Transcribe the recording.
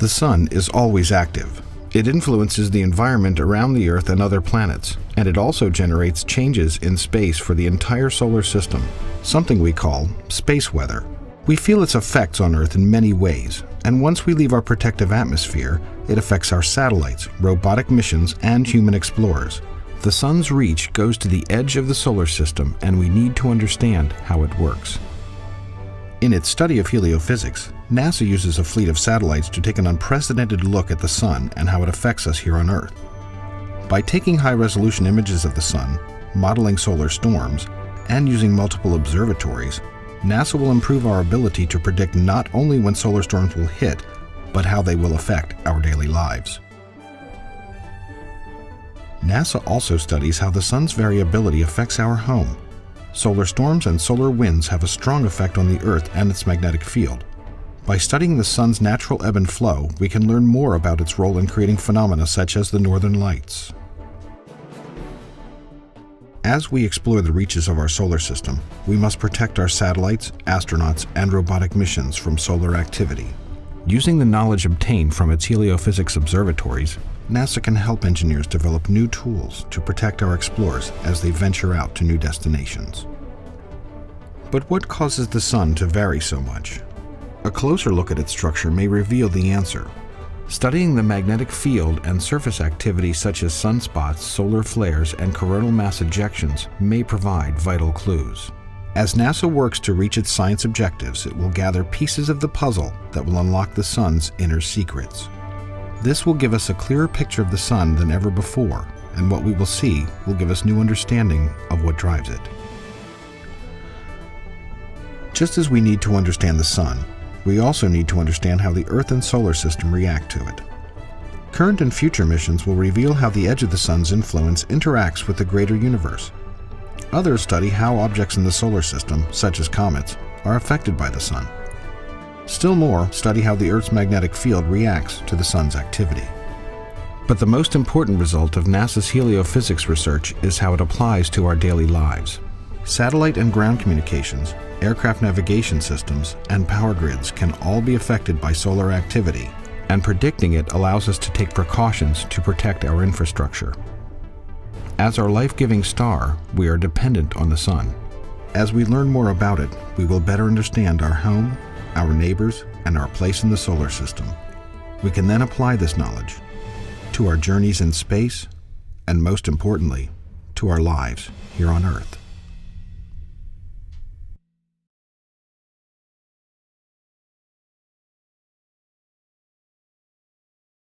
The sun is always active. It influences the environment around the Earth and other planets, and it also generates changes in space for the entire solar system, something we call space weather. We feel its effects on Earth in many ways, and once we leave our protective atmosphere, it affects our satellites, robotic missions, and human explorers. The sun's reach goes to the edge of the solar system, and we need to understand how it works. In its study of heliophysics, NASA uses a fleet of satellites to take an unprecedented look at the sun and how it affects us here on Earth. By taking high-resolution images of the sun, modeling solar storms, and using multiple observatories, NASA will improve our ability to predict not only when solar storms will hit, but how they will affect our daily lives. NASA also studies how the sun's variability affects our home. Solar storms and solar winds have a strong effect on the Earth and its magnetic field. By studying the sun's natural ebb and flow, we can learn more about its role in creating phenomena such as the northern lights. As we explore the reaches of our solar system, we must protect our satellites, astronauts, and robotic missions from solar activity. Using the knowledge obtained from its heliophysics observatories, NASA can help engineers develop new tools to protect our explorers as they venture out to new destinations. But what causes the sun to vary so much? A closer look at its structure may reveal the answer. Studying the magnetic field and surface activity such as sunspots, solar flares, and coronal mass ejections may provide vital clues. As NASA works to reach its science objectives, it will gather pieces of the puzzle that will unlock the sun's inner secrets. This will give us a clearer picture of the sun than ever before, and what we will see will give us new understanding of what drives it. Just as we need to understand the sun, we also need to understand how the Earth and solar system react to it. Current and future missions will reveal how the edge of the sun's influence interacts with the greater universe. Others study how objects in the solar system, such as comets, are affected by the sun. Still more study how the Earth's magnetic field reacts to the sun's activity. But the most important result of NASA's heliophysics research is how it applies to our daily lives. Satellite and ground communications, aircraft navigation systems, and power grids can all be affected by solar activity, and predicting it allows us to take precautions to protect our infrastructure. As our life-giving star, we are dependent on the sun. As we learn more about it, we will better understand our home, our neighbors, and our place in the solar system. We can then apply this knowledge to our journeys in space, and most importantly, to our lives here on Earth.